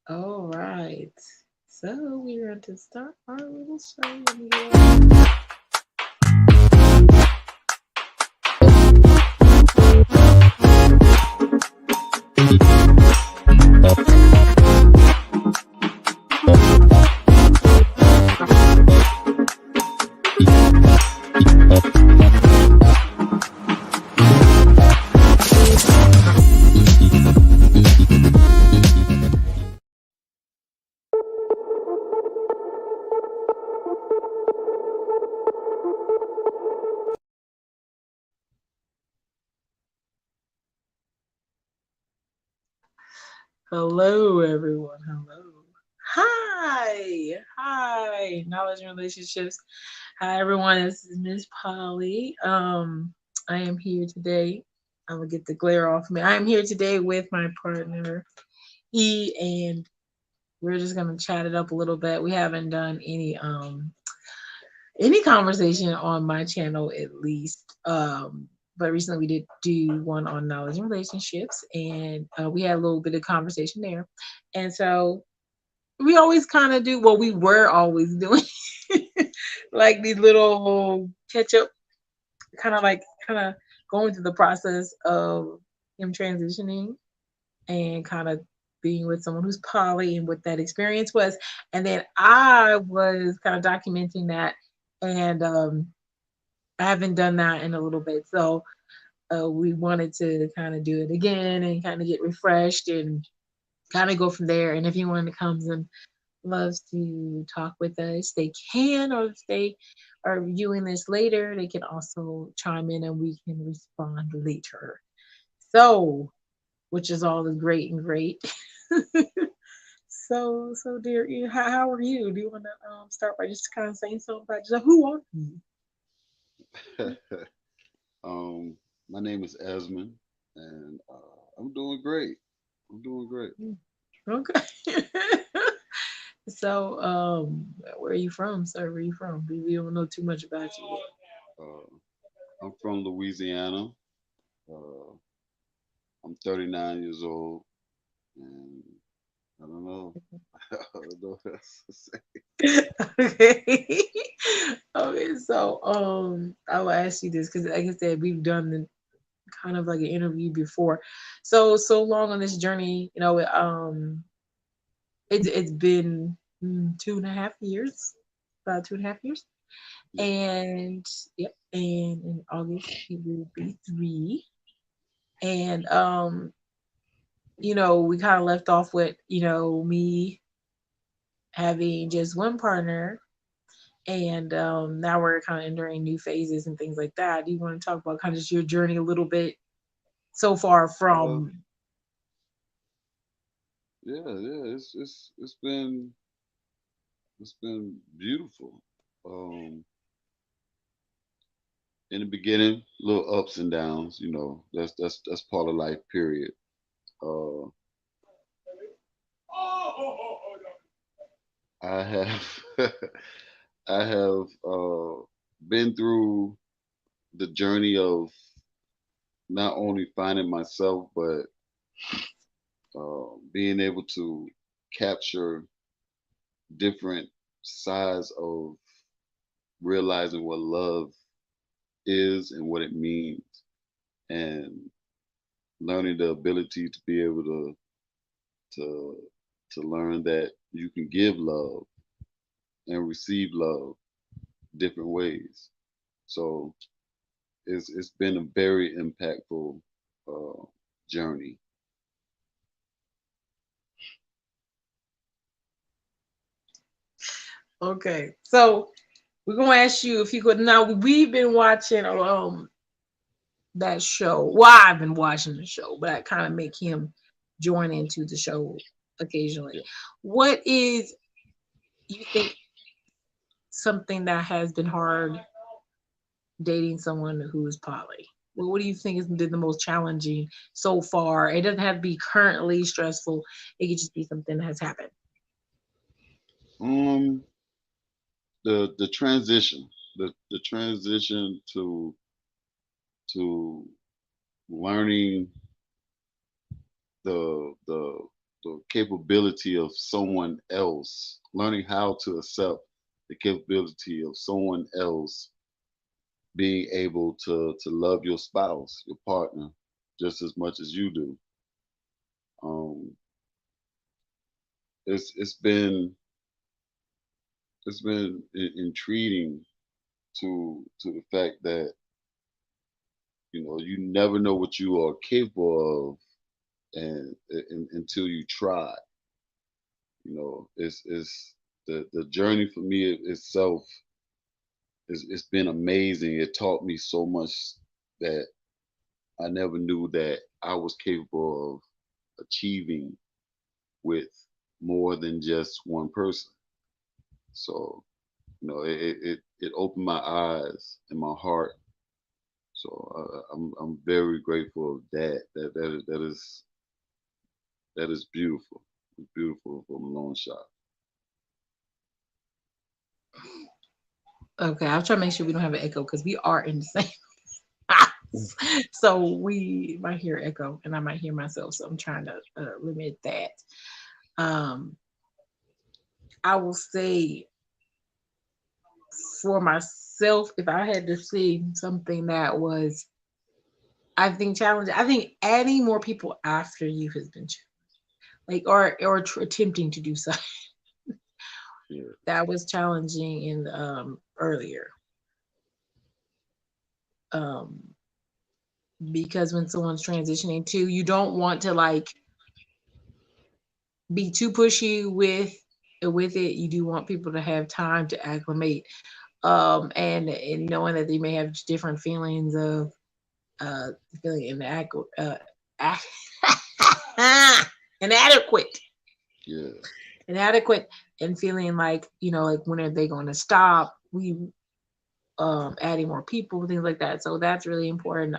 All right. So we're going to start our little show. Let me get on. Hello, everyone. Hello. Hi. Hi. Knowledge and relationships. Hi, everyone. This is Miss Polly. I am here today. I'm gonna get the glare off me. I am here today with my partner E, and we're just gonna chat it up a little bit. We haven't done any conversation on my channel at least. But recently we did do one on knowledge and relationships, and we had a little bit of conversation there. And so we always kind of do what we were always doing, like these little catch up, kind of going through the process of him transitioning and kind of being with someone who's poly and what that experience was. And then I was kind of documenting that, and I haven't done that in a little bit. So we wanted to kind of do it again and kind of get refreshed and kind of go from there. And if anyone comes and loves to talk with us, they can, or if they are viewing this later, they can also chime in and we can respond later. So, which is all is great and great. So dear, how are you? Do you want to start by just kind of saying something about yourself? Who are you? um, my name is Esmond, and I'm doing great. I'm doing great. Okay. So, where are you from, sir? Where are you from? We don't know too much about you Uh, I'm from Louisiana. Uh, I'm 39 years old, and I don't know. I don't know what else to say. yet. Okay. Okay. So, I will ask you this because, like I said, we've done the kind of like an interview before. So long on this journey, it's been 2.5 years, about 2.5 years, Yeah. and yep, and in August he will be 3. And we kind of left off with me having just one partner, and now we're kind of entering new phases and things like that. Do you want to talk about kind of just your journey a little bit so far Uh, from? yeah. It's been beautiful. Um, in the beginning, little ups and downs. That's part of life. Period. Uh, I have I have been through the journey of not only finding myself, but being able to capture different sides of realizing what love is and what it means, and learning the ability to be able to to learn that you can give love and receive love different ways. So it's been a very impactful uh, journey. Okay, so we're gonna ask you if you could. Now we've been watching that show. Well, I've been watching the show, but I kind of make him join into the show occasionally. Yeah. What is, you think, something that has been hard dating someone who is poly? Well, what do you think has been the most challenging so far? It doesn't have to be currently stressful. It could just be something that has happened. Um, the transition, the transition to learning the the capability of someone else, learning how to accept the capability of someone else being able to love your spouse, your partner, just as much as you do. Um, it's been intriguing to the fact that you never know what you are capable of, and until you try. It's the journey for me itself is it's been amazing. It taught me so much that I never knew that I was capable of achieving with more than just one person. So it opened my eyes and my heart. So I'm very grateful of that. That is beautiful. It's beautiful from a long shot. Okay, I'll try to make sure we don't have an echo because we are in the same house. So we might hear echo and I might hear myself. So I'm trying to limit that. Um, I will say for myself, if I had to see something that was, I think, challenging, I think adding more people after you has been like, or attempting to do so. Yeah. That was challenging in earlier. Um, because when someone's transitioning to, you don't want to like be too pushy with it. You do want people to have time to acclimate, and knowing that they may have different feelings of uh feeling inadequate Yeah. inadequate and feeling like, like when are they going to stop, we adding more people, things like that. So that's really important.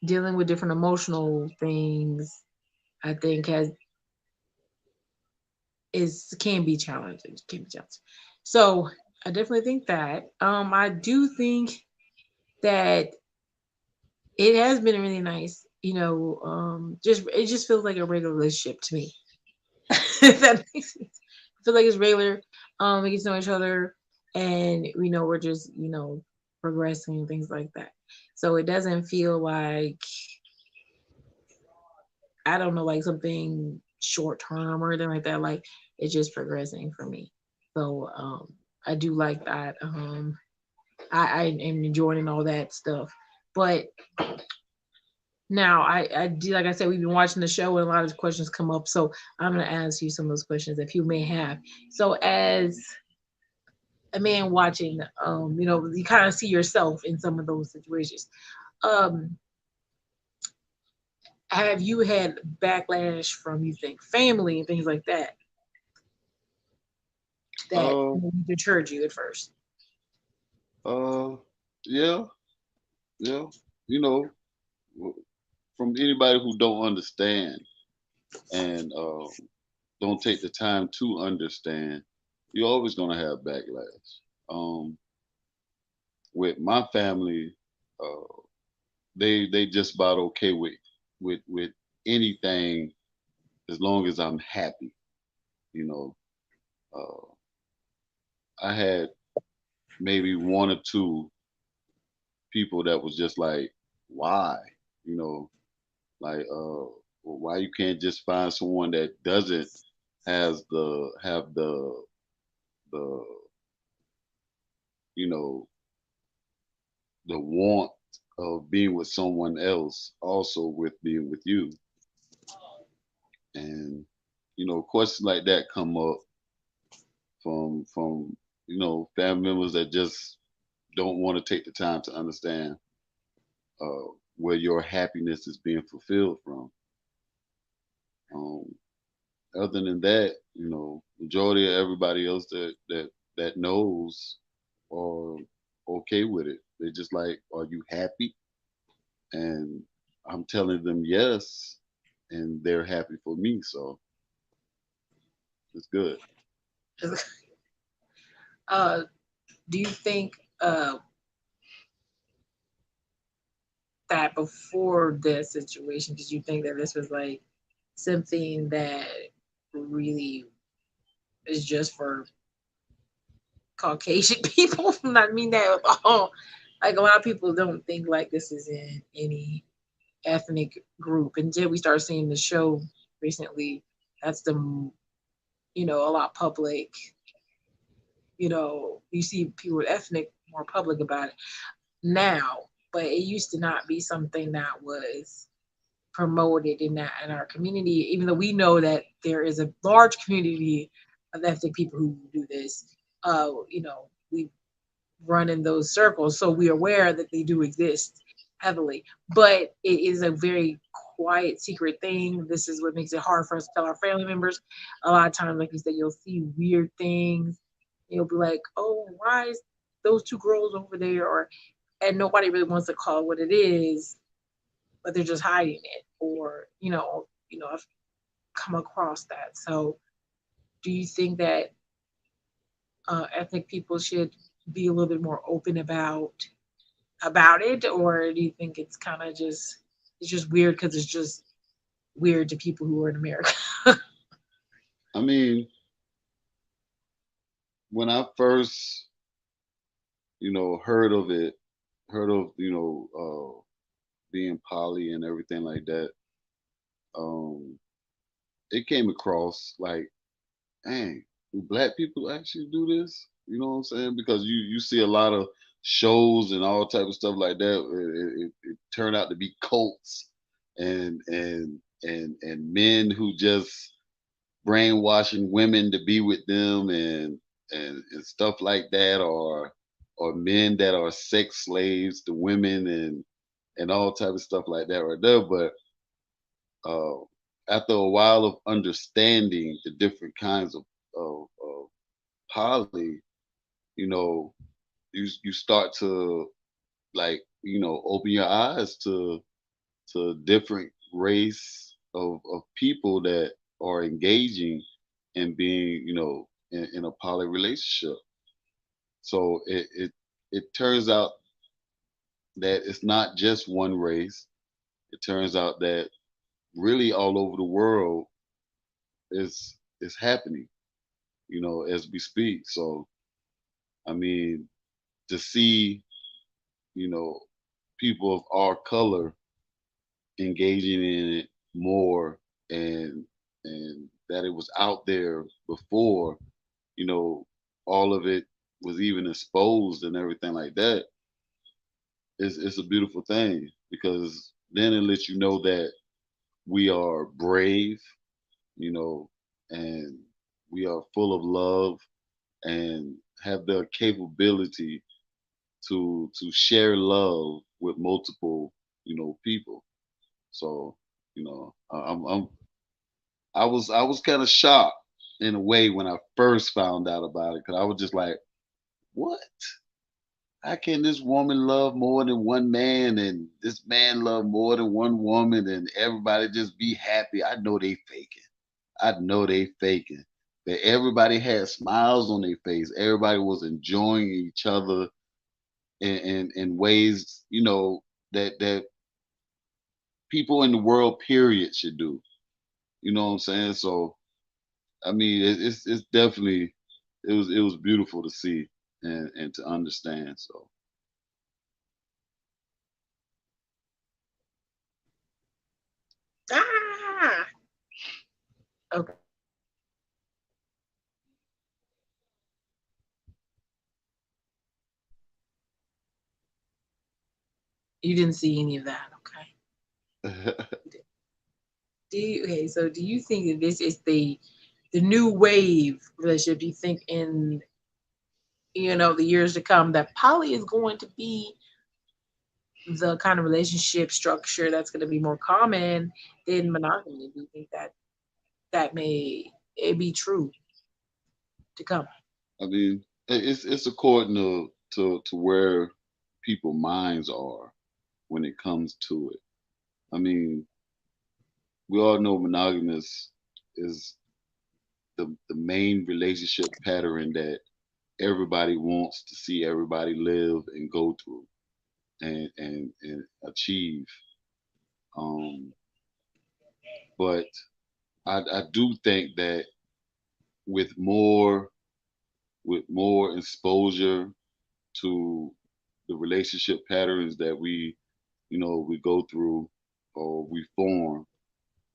Dealing with different emotional things, I think, has is can be challenging. Can be challenging. So I definitely think that. I do think that it has been really nice. Just it just feels like a regular relationship to me. If that makes sense. I feel like it's regular. We get to know each other, and we know we're just progressing and things like that. So it doesn't feel like, I don't know, like something short term or anything like that. Like it's just progressing for me. So I do like that. I am enjoying all that stuff. But now I do, like I said, we've been watching the show and a lot of questions come up. So I'm gonna ask you some of those questions that you may have. So as a man watching, you kind of see yourself in some of those situations. Um, have you had backlash from, you think, family and things like that that Uh, deterred you at first? uh, yeah, yeah. You know, from anybody who don't understand and don't take the time to understand, you're always gonna have backlash. Um, with my family, uh, they just about okay with anything as long as I'm happy. You know, uh, I had maybe one or two people that was just like, why? You know, like well, why you can't just find someone that doesn't have the you know the want of being with someone else also with being with you. And questions like that come up from family members that just don't want to take the time to understand uh, where your happiness is being fulfilled from. Um, other than that, majority of everybody else that knows are okay with it. They're just like, "Are you happy?" And I'm telling them yes, and they're happy for me, so it's good. uh, do you think that before this situation, did you think that this was like something that really is just for Caucasian people. I mean that at all. Like a lot of people don't think like this is in any ethnic group until we start seeing the show recently. That's a lot public. You see people with ethnic more public about it now, but it used to not be something that was promoted in our community. Even though we know that there is a large community of ethnic people who do this, we run in those circles, so we're aware that they do exist heavily. But it is a very quiet, secret thing. This is what makes it hard for us to tell our family members. A lot of times, like you said, you'll see weird things. You'll be like, "Oh, why is those two girls over there?" Or and nobody really wants to call it what it is, but they're just hiding it. Or I've come across that. So, do you think that ethnic people should be a little bit more open about it, or do you think it's just weird because it's just weird to people who are in America? I mean, when I first, heard of it, heard of, being poly and everything like that, um, it came across like, dang, do black people actually do this? You know what I'm saying? Because you see a lot of shows and all type of stuff like that. It turned out to be cults and men who just brainwashing women to be with them and stuff like that, or men that are sex slaves to women and all type of stuff like that right there. But uh, after a while of understanding the different kinds of poly, you know, you start to, like, open your eyes to different race of people that are engaging and being, in a poly relationship. So it turns out that it's not just one race. It turns out that really all over the world is happening, as we speak. So I mean, to see, you know, people of our color engaging in it more, and that it was out there before, you know, all of it was even exposed and everything like that, it's a beautiful thing, because then it lets you know that we are brave, you know, and we are full of love and have the capability to share love with multiple, people. So, I was kind of shocked in a way when I first found out about it, because I was just like, what? How can this woman love more than one man and this man love more than one woman and everybody just be happy? I know they faking. I know they faking. But everybody had smiles on their face. Everybody was enjoying each other in ways, that people in the world period should do. You know what I'm saying? So I mean, it's definitely, it was beautiful to see and to understand. So Ah, okay. You didn't see any of that, okay? So do you think that this is the new wave relationship? Do you think in the years to come that poly is going to be the kind of relationship structure that's going to be more common than monogamy? Do you think that may it be true to come? I mean, it's according to where people minds are when it comes to it. I mean, we all know monogamous is the main relationship pattern that everybody wants to see everybody live and go through and achieve. Um, but I do think that with more exposure to the relationship patterns that we go through or we form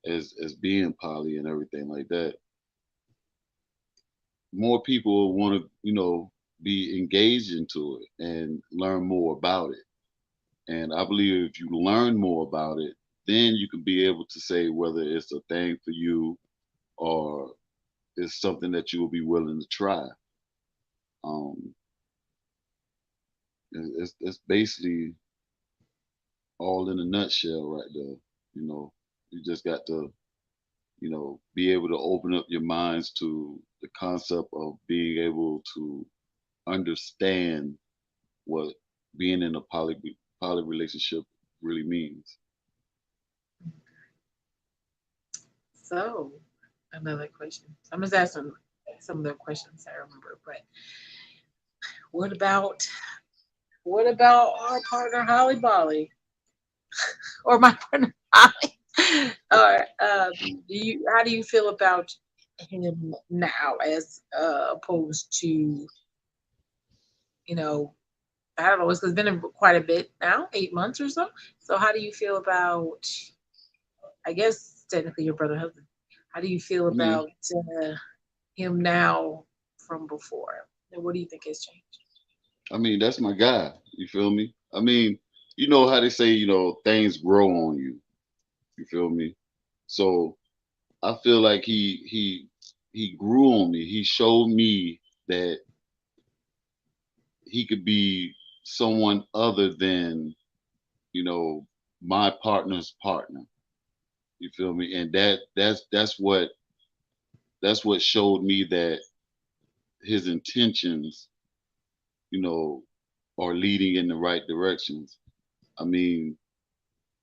as being poly and everything like that, more people want to be engaged into it and learn more about it. And I believe if you learn more about it, then you can be able to say whether it's a thing for you or it's something that you will be willing to try. Um, it's basically all in a nutshell right there. You know, you just got to be able to open up your minds to the concept of being able to understand what being in a poly relationship really means. So, another question. I'm just asking some of the questions I remember, but what about our partner Holly Bolly or my partner Holly? Or how do you feel about him now as opposed to you know I don't know, it's been quite a bit now, 8 months or so. So how do you feel about, I guess technically your brother husband? How do you feel I mean, about him now from before? And what do you think has changed? that's my guy. You feel me? You know how they say, things grow on you. You feel me? So I feel like he grew on me. He showed me that he could be someone other than, you know, my partner's partner. You feel me? And that's what showed me that his intentions, you know, are leading in the right directions. I mean,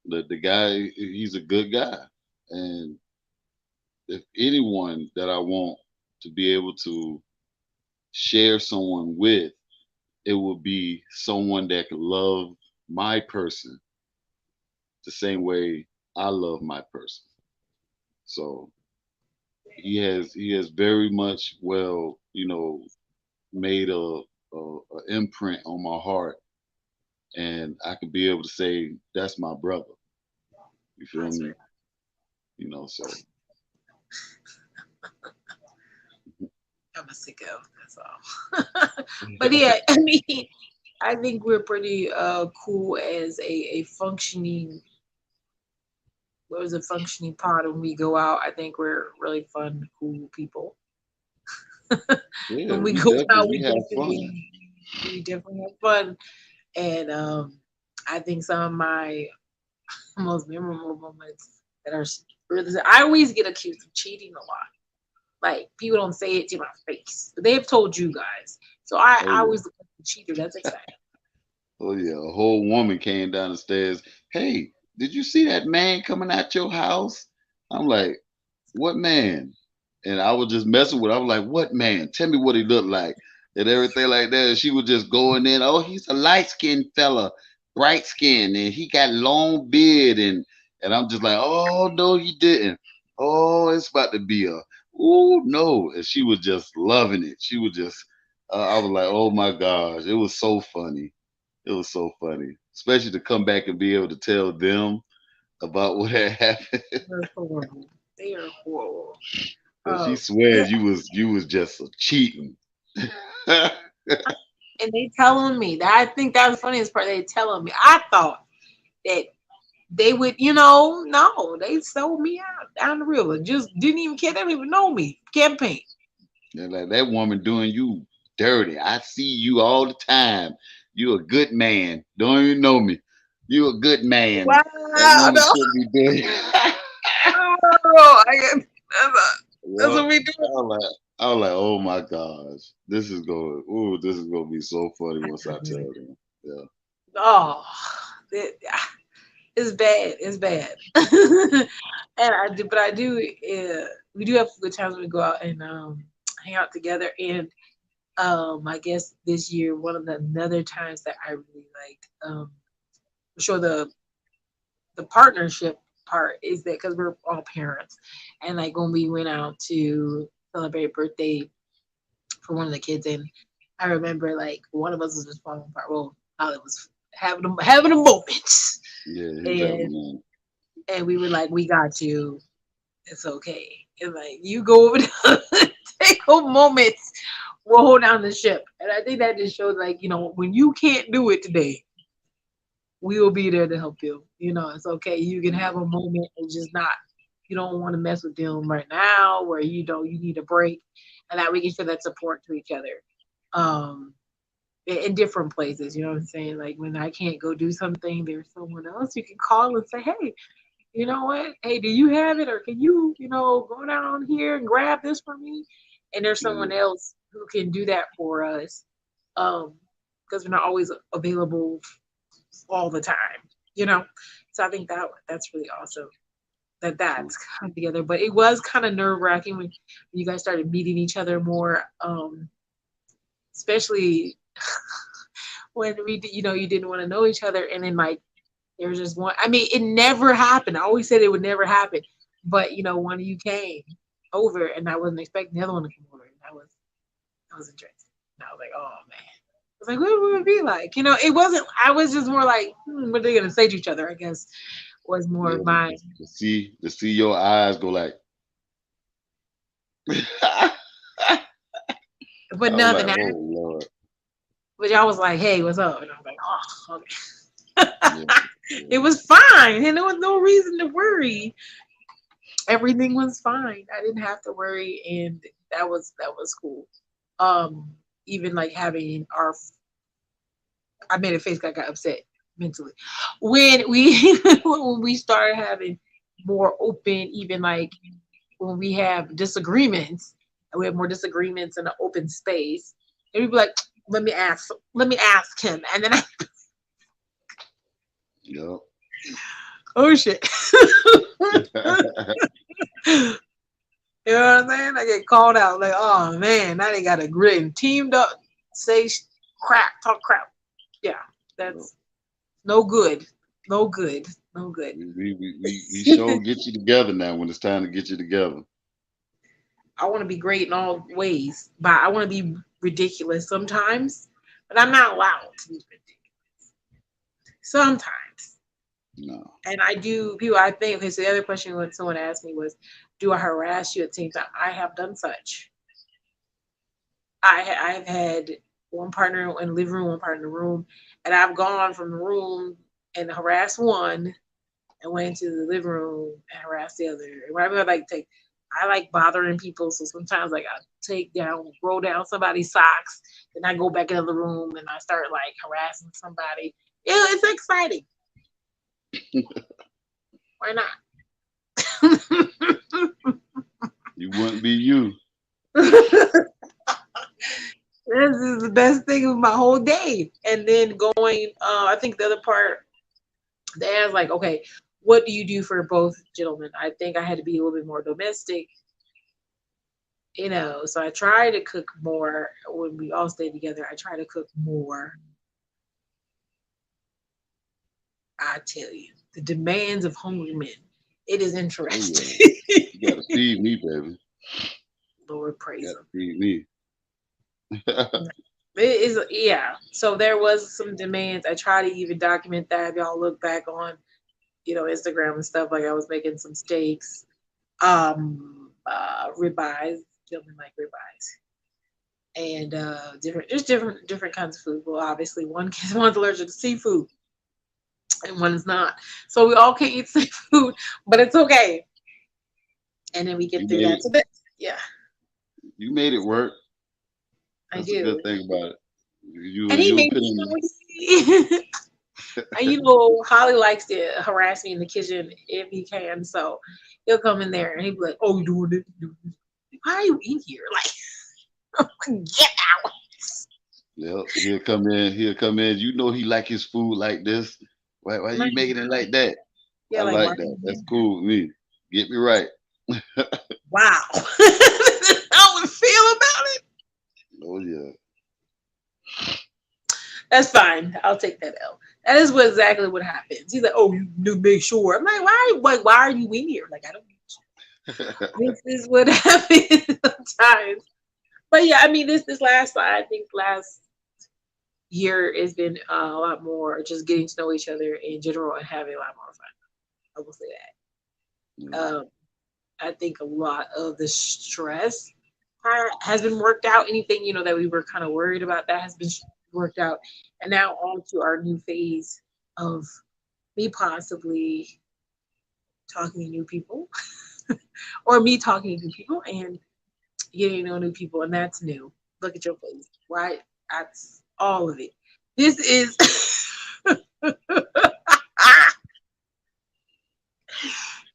the guy, he's a good guy. And if anyone that I want to be able to share someone with, it would be someone that could love my person the same way I love my person. So he has very much made a imprint on my heart, and I could be able to say that's my brother. You feel That's me? right. So I'm a sicko. That's all. But yeah, I mean, I think we're pretty cool as a functioning. What was a functioning pod when we go out? I think we're really fun, cool people. yeah, When we we go out, definitely we have fun. we definitely have fun. And I think some of my most memorable moments that are really, I always get accused of cheating a lot. Like people don't say it to my face, but they've told you guys. So Oh I yeah. always look like the cheater. That's exciting. Oh yeah. A whole woman came down the stairs. Hey, did you see that man coming out your house? I'm like, what man? And I was just messing with her. I was like, what man? Tell me what he looked like. And everything like that. And she was just going in, oh, he's a light-skinned fella, bright skin, and he got long beard. And I'm just like, oh no, he didn't. Oh, it's about to be a oh no. And she was just loving it. She was just I was like, oh my gosh, it was so funny. It was so funny. Especially to come back and be able to tell them about what had happened. They're horrible. They are horrible. And she Yeah, swears you was just cheating. and they telling me that. I think that's the funniest part. They telling me. I thought that they would, no, they sold me out down the river. Just didn't even care. They didn't even know me. Campaign. They're like that woman doing you dirty. I see you all the time. You a good man. Don't even know me. You a good man. Wow, That woman no, should be doing. oh, I get, that's Yeah. what we do. I was like, oh my gosh, this is gonna be so funny once I tell them. Yeah. Oh, it, it's bad. It's bad. And I do. We do have good times when we go out and hang out together. And I guess this year one of the another times that I really liked, for sure the partnership part is that because we're all parents, and like when we went out to celebrate birthday for one of the kids, and I remember like one of us was just falling apart. Well, Holly was having a moment, Yeah, he was having a and moment. we were like, "We got you. It's okay." And like you go over there, take a moment. We'll hold down the ship, and I think that just shows like when you can't do it today, we will be there to help you. It's okay. You can have a moment and just not. You don't want to mess with them right now, where you need a break, and that we can show that support to each other. Um, in different places, you know what I'm saying? Like when I can't go do something, there's someone else you can call and say, "Hey, you know what? Hey, do you have it, or can you, go down here and grab this for me?" And there's someone Yeah, else who can do that for us, um, because we're not always available all the time, you know. So I think that's really awesome that true. that's come together. But it was kind of nerve wracking when you guys started meeting each other more, especially when you didn't want to know each other, and then like there was just one. I mean, it never happened. I always said it would never happen, but one of you came over, and I wasn't expecting the other one to come over, and I was interested. And I was like, oh man. I was like, what would it be like? It wasn't. I was just more like, what are they gonna say to each other? I guess was more Yeah, of my. to see your eyes go like. I But was like, nothing oh happened. Lord. But y'all was like, hey, what's up? And I was like, oh, Yeah, okay. It yeah, was fine, and there was no reason to worry. Everything was fine. I didn't have to worry, and that was cool. Even like having our, I made a face. 'Cause I got upset mentally when we when we started having more open, even like when we have disagreements, and we have more disagreements in an open space, and we'd be like, let me ask him, and then yeah. oh shit. You know what I'm saying? I get called out like, oh man, now they got a grit and teamed up, say crap, talk crap. Yeah, Yeah. that's no good, no good, no good. We sure get you together now when it's time to get you together. I want to be great in all ways, but I want to be ridiculous sometimes, but I'm not allowed to be ridiculous sometimes. No, And I do, people, I think, okay, so the other question when someone asked me was, do I harass you at the same time? I have done such. I've had one partner in the living room, one partner in the room, and I've gone from the room and harassed one and went into the living room and harassed the other. And what I mean, I like bothering people, so sometimes like I roll down somebody's socks, then I go back into the room and I start like harassing somebody. Yeah, it's exciting. Why not? you wouldn't be you. This is the best thing of my whole day. And then going, I think the other part, they asked like, okay, what do you do for both gentlemen? I think I had to be a little bit more domestic, So I try to cook more when we all stay together. I try to cook more. I tell you, the demands of hungry men. It is Oh yeah, interesting. you gotta feed me, baby. Lord You praise gotta him. feed me. It is, yeah. So there was some demands. I try to even document that. If y'all look back on, Instagram and stuff, like I was making some steaks, ribeyes, gentlemen like ribeyes, and different kinds of food. Well, obviously one's allergic to seafood and one is not, so we all can't eat seafood, but it's okay. And then we You get through made that. it. So that, yeah, You made it work. I That's a good do. thing about it. You And he you made put me, in. and Holly likes to harass me in the kitchen if he can. So he'll come in there and he'll be like, "Oh, you doing this? You doing this? Why are you in here? Like, get out!" Yep, he'll come in. He'll come in. You know he like his food like this. Why Like, you making it like that? yeah, I like, why like are that. you That's in here? cool with me. Get me right. Wow. How we feel about it? Oh yeah. That's fine. I'll take that L. That is what exactly what happens. He's like, "Oh, you need to make sure." I'm like, Why are you in here?" Like, I don't. This is what happens sometimes. But yeah, I mean, this last I think last year has been a lot more just getting to know each other in general and having a lot more fun. I will say that. Mm, I think a lot of the stress has been worked out. Anything that we were kind of worried about that has been worked out, and now on to our new phase of me possibly talking to new people, or me talking to new people and getting to know new people, and that's new. Look at your face, right? That's all of it. This is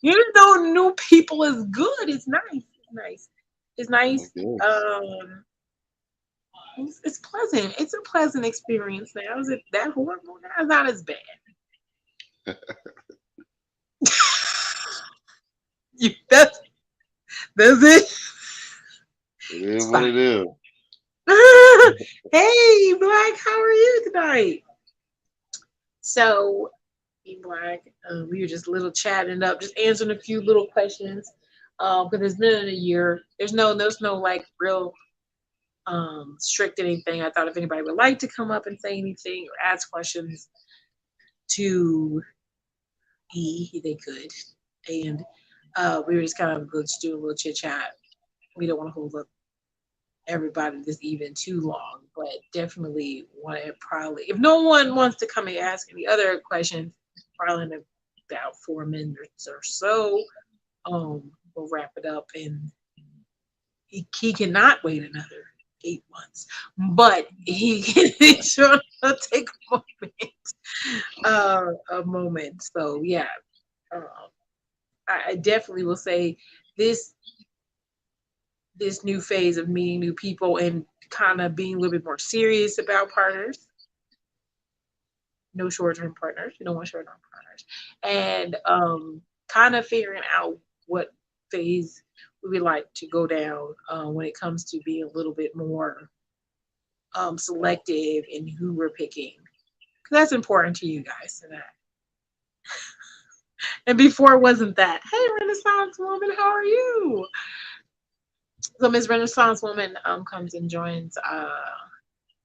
you know, new people is good. It's nice. It's nice. It's I nice. guess. Um, it's pleasant. It's a pleasant experience now. Is it that horrible? No, it's not as bad. That's it. It is It's what fine. it is. Hey, Black, how are you tonight? So, hey, Black, we were just a little chatting up, just answering a few little questions. Because it's been a year. There's no like real strict anything. I thought if anybody would like to come up and say anything or ask questions to they could. And we were just kind of just doing a little chit chat. We don't want to hold up everybody this even too long, but definitely want to probably, if no one wants to come and ask any other questions, probably in about 4 minutes or so, we'll wrap it up. And he cannot wait another 8 months, but he can sure take a moment. So yeah, um, I definitely will say this this new phase of meeting new people and kind of being a little bit more serious about partners. No short-term partners. You don't want short-term partners, and kind of figuring out what phase we would like to go down when it comes to being a little bit more selective in who we're picking. Because that's important to you guys to that. And before it wasn't that. Hey, Renaissance woman, how are you? So Miss Renaissance woman comes and joins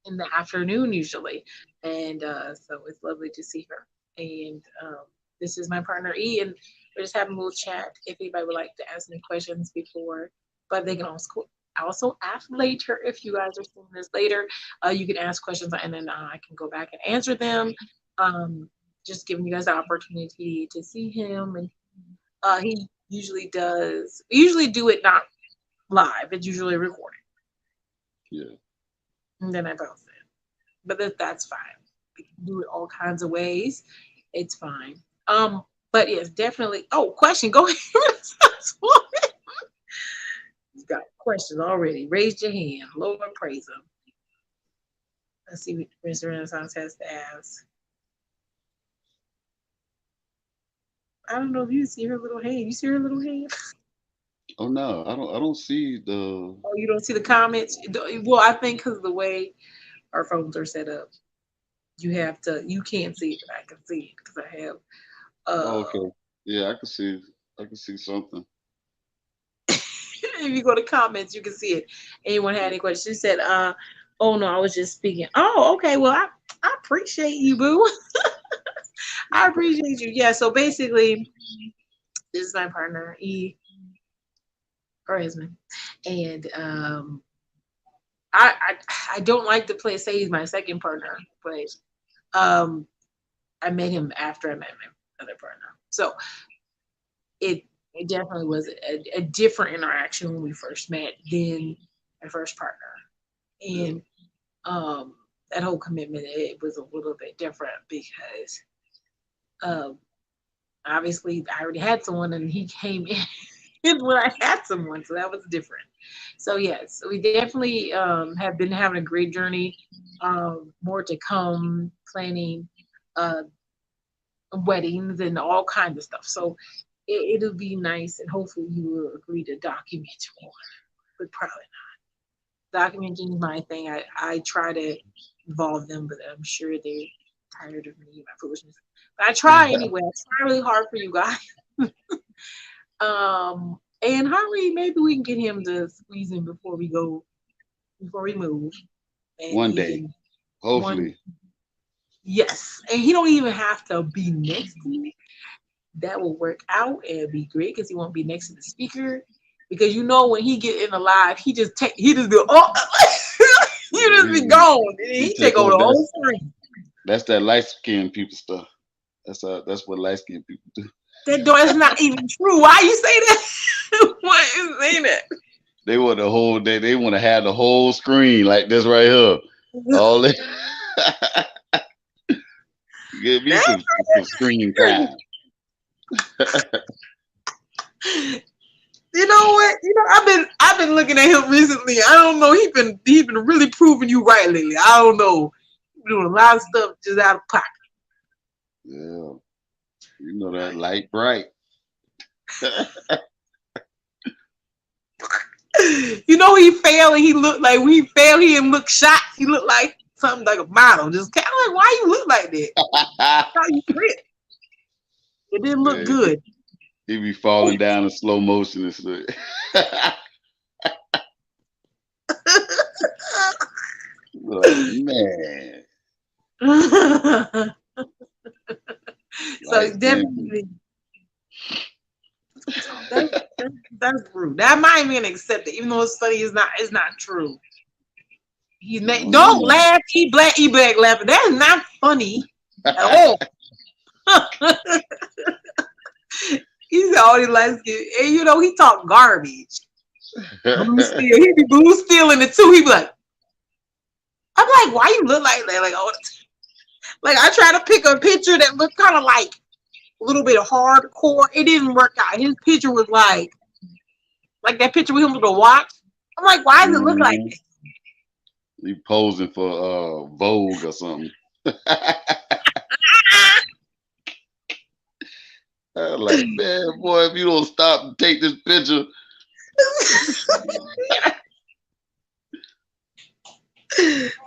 in the afternoon usually, and so it's lovely to see her. And this is my partner E, and we're just having a little chat. If anybody would like to ask any questions before, but they can also ask later. If you guys are seeing this later, you can ask questions, and then I can go back and answer them. Um, just giving you guys the opportunity to see him, and he usually does. We usually do it not live; it's usually recorded, Yeah. and then I post it. But that's fine. We can do it all kinds of ways. It's fine. But yes, definitely. Oh, question. Go ahead. You got questions already. Raise your hand. Lord praise him. Let's see what Mr. Renaissance has to ask. I don't know if you see her little hand. You see her little hand? Oh no, I don't see the. Oh, you don't see the comments? Well, I think because of the way our phones are set up, you can't see it, but I can see it because I have Oh, uh okay. Yeah, I can see. I can see something. if you go to comments, you can see it. Anyone had any questions? She said, oh no, I was just speaking. Oh, okay. Well, I appreciate you, boo. I appreciate you. Yeah, so basically, this is my partner, E or husband. And I don't like to play say he's my second partner, but um I met him after I met my other partner. So it it definitely was a different interaction when we first met than my first partner. Yeah. And that whole commitment, it was a little bit different because um, obviously I already had someone and he came in when I had someone, so that was different. So yes, we definitely have been having a great journey. More to come, planning uh, weddings and all kinds of stuff. So it'll be nice, and hopefully you will agree to document more. But probably not. Documenting is my thing. I try to involve them, but I'm sure they're tired of me and my foolishness. But I try anyway. I try really hard for you guys. And Harvey, maybe we can get him to squeeze in before we move, and One he day, can one hopefully. yes, and he don't even have to be next to me. That will work out and be great because he won't be next to the speaker. Because you know when he get in the live, he just go oh he Yeah, just be gone and he he take take over over. the whole screen. That's that light skinned people stuff. That's what light skinned people do. That door is not even true. Why you say that? Why you saying They want the whole day. They want to have the whole screen like this right here. that? All this. Give me some screen time. You know what? You know, I've been looking at him recently. I don't know. He been really proving you right lately. I don't know. He been doing a lot of stuff just out of pocket. Yeah, you know that light bright. You know he failed and he looked like when he failed, he didn't look shocked. He looked like something like a model. Just kind of like, why you look like that? How you quit? It didn't look Man, good. he be falling down in slow motion and stuff. Oh man, So light skinned people. definitely that's, that's rude. That might be an accepted, even though it's funny. It's not true. Don't Mm. laugh. Eat black laughing. That is not funny at all. He's all he likes, and you know he talk garbage. Blue steel. He be blue steel in it too. He be like, I'm like, why you look like that? Like, oh, like I try to pick a picture that looked kind of like a little bit hardcore. It didn't work out. His picture was like that picture with him with the watch. I'm like, why does it look like Mhm. He posing for Vogue or something. I'm like, man, boy, if you don't stop and take this picture, that?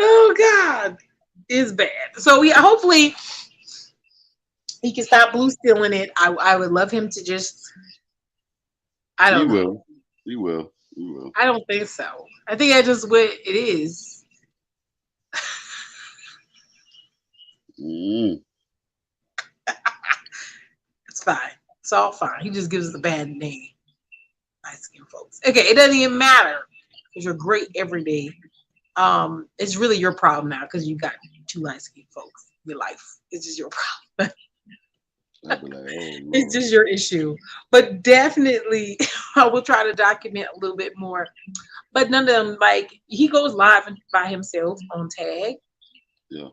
Oh God, it's bad. So yeah, hopefully he can stop blue stealing it. I would love him to just. I he don't know. will. He will. He will. I don't think so. I think that's just what it is. Mm. It's fine. It's all fine. He just gives us a bad name. Light skinned folks. Okay, it doesn't even matter because you're great every day. It's really your problem now because you got two light skinned folks in your life. It's just your problem. I'll be like, oh It's Lord. just your issue. But definitely, I will try to document a little bit more. But none of them, like, he goes live by himself on tag, Yeah.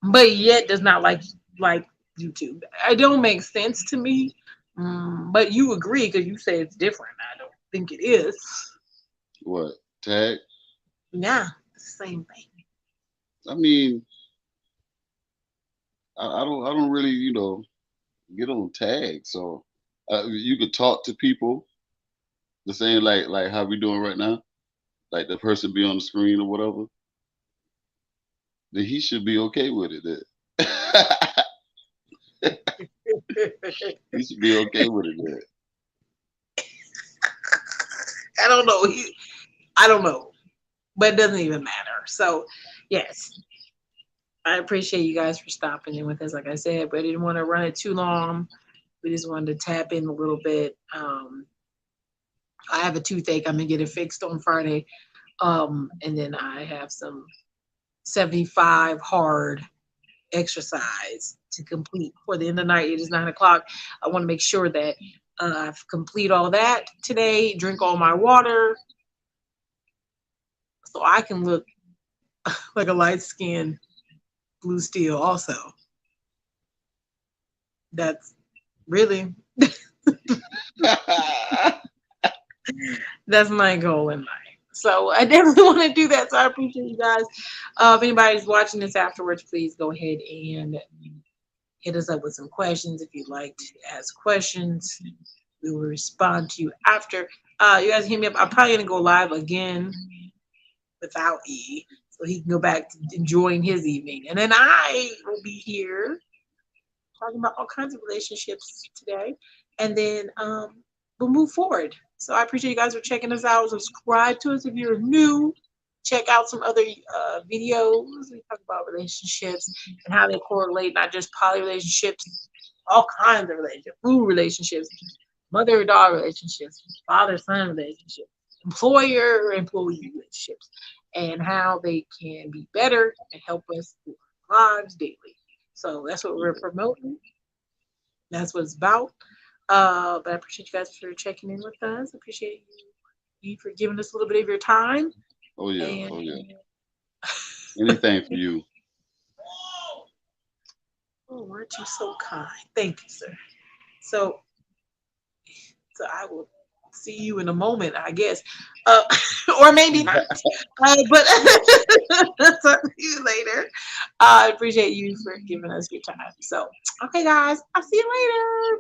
but yet does not like YouTube. It don't make sense to me. But you agree because you say it's different. I don't think it is. What? Tag? Yeah, same thing. I mean, I don't really, get on tag. So you could talk to people the same like how we doing right now. Like the person be on the screen or whatever. Then he should be okay with it. Then. He should be okay with it. Then. I don't know. I don't know, but it doesn't even matter. So, yes, I appreciate you guys for stopping in with us. Like I said, but I didn't want to run it too long. We just wanted to tap in a little bit. I have a toothache. I'm gonna get it fixed on Friday. And then I have some 75 hard exercise to complete for the end of the night. It is 9 o'clock. I want to make sure that I've complete all that today. Drink all my water so I can look like a light skinned blue steel. Also, that's really that's my goal in life. So I definitely want to do that. So I appreciate you guys. If anybody's watching this afterwards, please go ahead and hit us up with some questions. If you'd like to ask questions, we will respond to you after. You guys hit me up. I'm probably gonna go live again without E. so he can go back to enjoying his evening. And then I will be here talking about all kinds of relationships today. And then we'll move forward. So I appreciate you guys for checking us out. Subscribe to us if you're new. Check out some other videos. We talk about relationships and how they correlate, not just poly relationships, all kinds of relationships, food relationships, mother-daughter relationships, father-son relationships, employer-employee relationships, and how they can be better and help us through our lives daily. So that's what we're promoting. That's what it's about. But I appreciate you guys for checking in with us. I appreciate you for giving us a little bit of your time. Oh yeah, And oh yeah. Anything for you. oh, weren't you so kind? Thank you, sir. So, so I will see you in a moment, I guess, uh, or maybe not. But talk to you later. I appreciate you for giving us your time. So, okay, guys, I'll see you later.